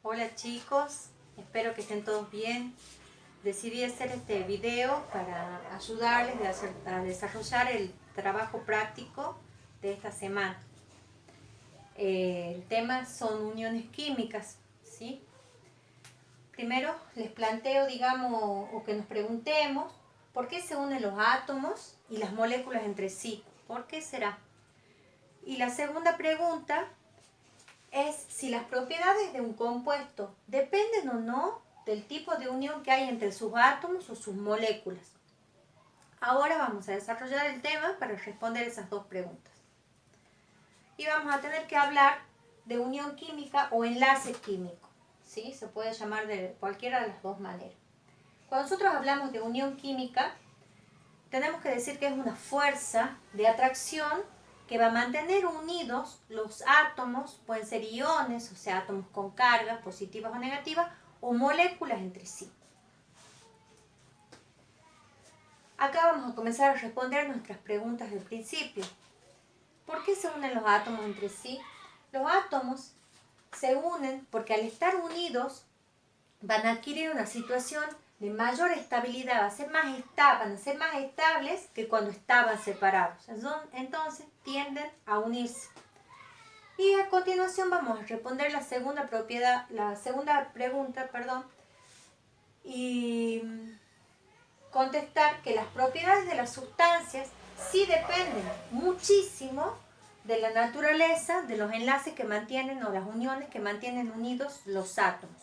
Hola chicos, espero que estén todos bien. Decidí hacer este video para ayudarles a desarrollar el trabajo práctico de esta semana. El tema son uniones químicas, ¿sí? Primero les planteo, digamos, o que nos preguntemos por qué se unen los átomos y las moléculas entre sí. ¿Por qué será? Y la segunda pregunta es si las propiedades de un compuesto dependen o no del tipo de unión que hay entre sus átomos o sus moléculas. Ahora vamos a desarrollar el tema para responder esas dos preguntas. Y vamos a tener que hablar de unión química o enlace químico, ¿sí? Se puede llamar de cualquiera de las dos maneras. Cuando nosotros hablamos de unión química, tenemos que decir que es una fuerza de atracción que va a mantener unidos los átomos, pueden ser iones, o sea, átomos con cargas positivas o negativas, o moléculas entre sí. Acá vamos a comenzar a responder nuestras preguntas del principio. ¿Por qué se unen los átomos entre sí? Los átomos se unen porque al estar unidos van a adquirir una situación de mayor estabilidad, van a ser más estables que cuando estaban separados. Entonces tienden a unirse. Y a continuación vamos a responder la segunda pregunta, y contestar que las propiedades de las sustancias sí dependen muchísimo de la naturaleza, de los enlaces que mantienen o las uniones que mantienen unidos los átomos.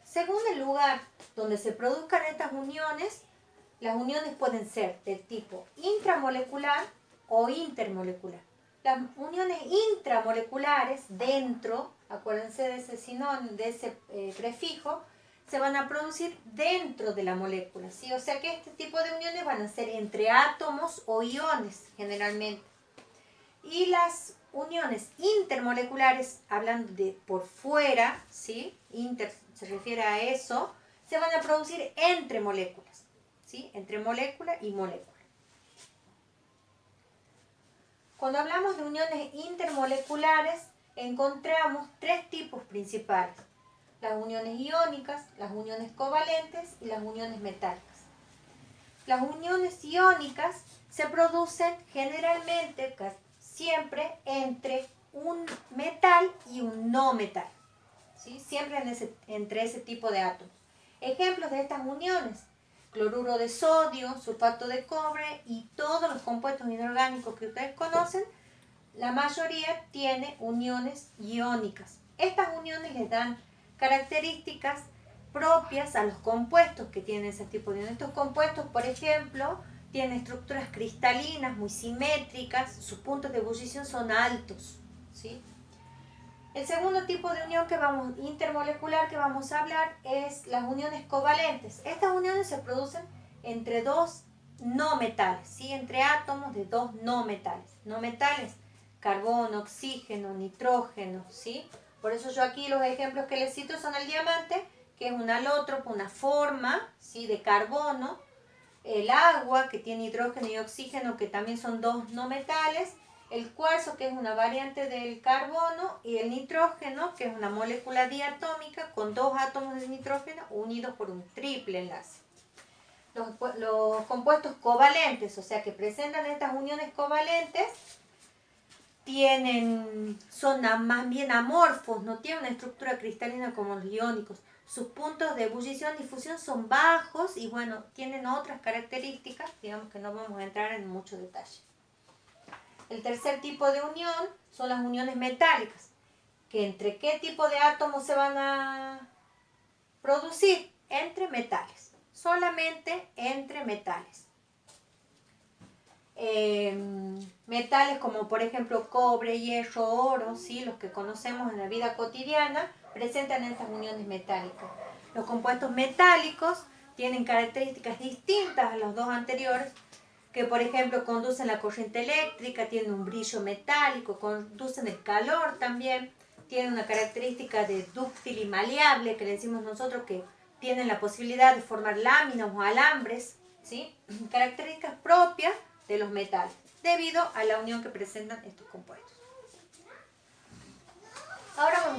Según el lugar donde se produzcan estas uniones, las uniones pueden ser de tipo intramolecular o intermolecular. Las uniones intramoleculares dentro, acuérdense de ese sinónimo, de ese prefijo, se van a producir dentro de la molécula, ¿sí? O sea que este tipo de uniones van a ser entre átomos o iones generalmente. Y las uniones intermoleculares, hablando de por fuera, ¿sí? Inter se refiere a eso, se van a producir entre moléculas, ¿sí? Entre molécula y molécula. Cuando hablamos de uniones intermoleculares, encontramos tres tipos principales: las uniones iónicas, las uniones covalentes y las uniones metálicas. Las uniones iónicas se producen generalmente, siempre, entre un metal y un no metal, ¿sí? Siempre entre ese tipo de átomos. Ejemplos de estas uniones: cloruro de sodio, sulfato de cobre y todos los compuestos inorgánicos que ustedes conocen, la mayoría tiene uniones iónicas. Estas uniones les dan características propias a los compuestos que tienen ese tipo de uniones. Estos compuestos, por ejemplo, tienen estructuras cristalinas muy simétricas, sus puntos de ebullición son altos, ¿sí? El segundo tipo de unión intermolecular que vamos a hablar es las uniones covalentes. Estas uniones se producen entre dos no metales, ¿sí? Entre átomos de dos no metales. No metales, carbono, oxígeno, nitrógeno, ¿sí? Por eso yo aquí los ejemplos que les cito son el diamante, que es un alótropo, una forma, ¿sí? De carbono, el agua, que tiene hidrógeno y oxígeno, que también son dos no metales, el cuarzo, que es una variante del carbono, y el nitrógeno, que es una molécula diatómica con dos átomos de nitrógeno unidos por un triple enlace. Los compuestos covalentes, o sea que presentan estas uniones covalentes, son más bien amorfos, no tienen una estructura cristalina como los iónicos. Sus puntos de ebullición y fusión son bajos y bueno, tienen otras características, digamos que no vamos a entrar en mucho detalle. El tercer tipo de unión son las uniones metálicas, que entre qué tipo de átomos se van a producir, entre metales, solamente entre metales. Metales como por ejemplo cobre, hierro, oro, ¿sí? Los que conocemos en la vida cotidiana, presentan estas uniones metálicas. Los compuestos metálicos tienen características distintas a los dos anteriores, que por ejemplo conducen la corriente eléctrica, tienen un brillo metálico, conducen el calor también, tienen una característica de dúctil y maleable, que le decimos nosotros, que tienen la posibilidad de formar láminas o alambres, ¿sí? Características propias de los metales, debido a la unión que presentan estos compuestos.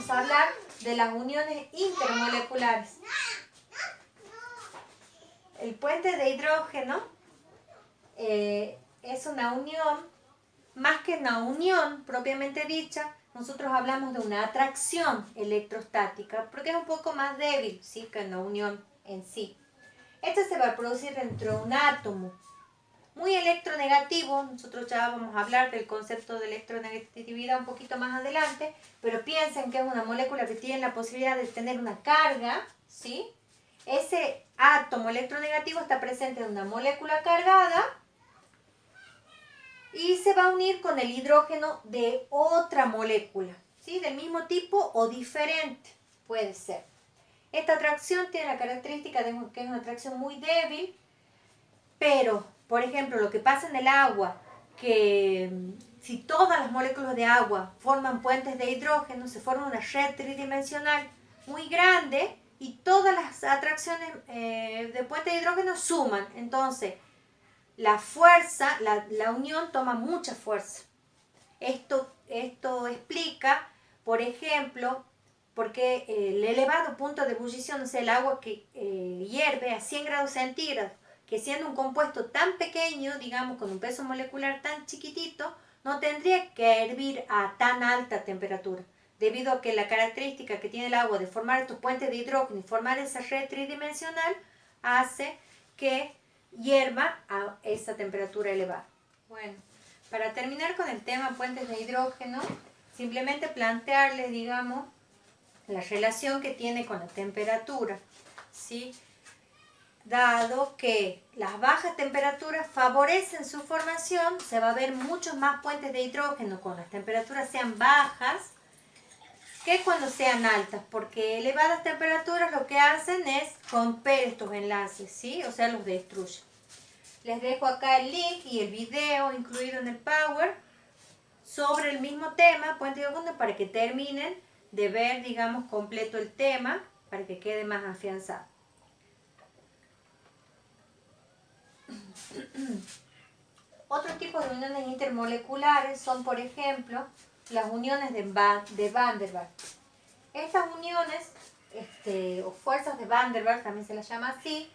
vamos a hablar de las uniones intermoleculares. El puente de hidrógeno es una unión, más que una unión propiamente dicha, nosotros hablamos de una atracción electrostática, porque es un poco más débil, ¿sí?, que una unión en sí. Esto se va a producir dentro de un átomo muy electronegativo. Nosotros ya vamos a hablar del concepto de electronegatividad un poquito más adelante, pero piensen que es una molécula que tiene la posibilidad de tener una carga, ¿sí? Ese átomo electronegativo está presente en una molécula cargada y se va a unir con el hidrógeno de otra molécula, ¿sí?, del mismo tipo o diferente, puede ser. Esta atracción tiene la característica de que es una atracción muy débil, pero, por ejemplo, lo que pasa en el agua, que si todas las moléculas de agua forman puentes de hidrógeno, se forma una red tridimensional muy grande y todas las atracciones de puentes de hidrógeno suman. Entonces, la fuerza, la unión toma mucha fuerza. Esto explica, por ejemplo, porque el elevado punto de ebullición, o sea, el agua que hierve a 100 grados centígrados, que siendo un compuesto tan pequeño, digamos, con un peso molecular tan chiquitito, no tendría que hervir a tan alta temperatura, debido a que la característica que tiene el agua de formar estos puentes de hidrógeno y formar esa red tridimensional hace que hierva a esa temperatura elevada. Bueno, para terminar con el tema puentes de hidrógeno, simplemente plantearles, digamos, la relación que tiene con la temperatura, ¿sí? Dado que las bajas temperaturas favorecen su formación, se va a ver muchos más puentes de hidrógeno cuando las temperaturas sean bajas que cuando sean altas, porque elevadas temperaturas lo que hacen es romper estos enlaces, ¿sí? O sea, los destruyen. Les dejo acá el link y el video incluido en el Power sobre el mismo tema, puente de hidrógeno, para que terminen de ver, digamos, completo el tema, para que quede más afianzado. Otros tipos de uniones intermoleculares son, por ejemplo, las uniones de Van der Waals. Estas uniones, o fuerzas de Van der Waals, también se las llama así,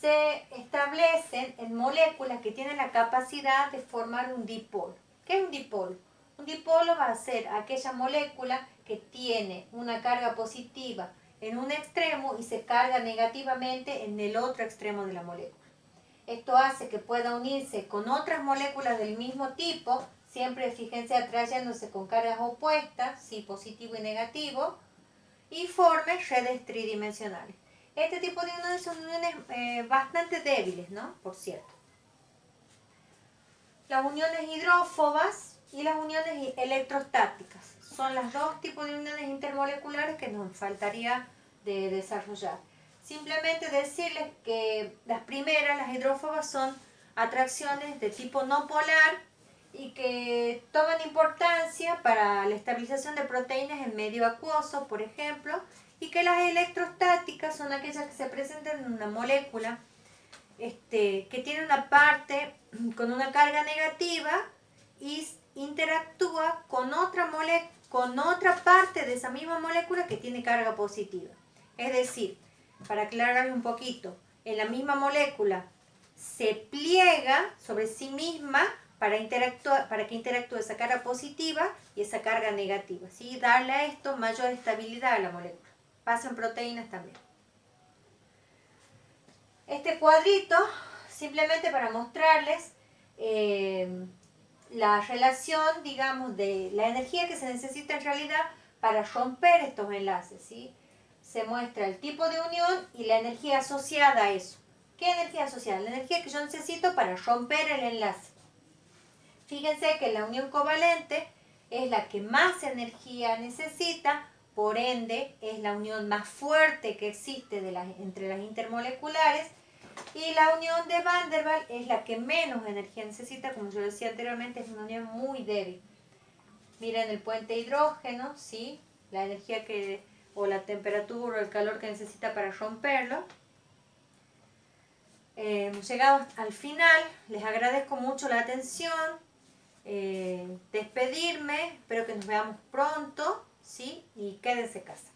se establecen en moléculas que tienen la capacidad de formar un dipolo. ¿Qué es un dipolo? Un dipolo va a ser aquella molécula que tiene una carga positiva en un extremo y se carga negativamente en el otro extremo de la molécula. Esto hace que pueda unirse con otras moléculas del mismo tipo, siempre, fíjense, atrayéndose con cargas opuestas, sí, positivo y negativo, y forme redes tridimensionales. Este tipo de uniones son uniones bastante débiles, ¿no? Por cierto. Las uniones hidrófobas y las uniones electrostáticas son los dos tipos de uniones intermoleculares que nos faltaría de desarrollar. Simplemente decirles que las primeras, las hidrófobas, son atracciones de tipo no polar y que toman importancia para la estabilización de proteínas en medio acuoso, por ejemplo, y que las electrostáticas son aquellas que se presentan en una molécula que tiene una parte con una carga negativa y interactúa con otra parte de esa misma molécula que tiene carga positiva. Es decir, para aclarar un poquito, en la misma molécula se pliega sobre sí misma para que interactúe esa carga positiva y esa carga negativa, ¿sí? Darle a esto mayor estabilidad a la molécula. Pasa en proteínas también. Este cuadrito, simplemente para mostrarles la relación, digamos, de la energía que se necesita en realidad para romper estos enlaces, ¿sí? Se muestra el tipo de unión y la energía asociada a eso. ¿Qué energía asociada? La energía que yo necesito para romper el enlace. Fíjense que la unión covalente es la que más energía necesita, por ende es la unión más fuerte que existe entre las intermoleculares, y la unión de Van der Waals es la que menos energía necesita, como yo decía anteriormente, es una unión muy débil. Miren el puente hidrógeno, ¿sí? La energía o la temperatura o el calor que necesita para romperlo. Hemos llegado al final, les agradezco mucho la atención, despedirme, espero que nos veamos pronto, ¿sí? y quédense en casa.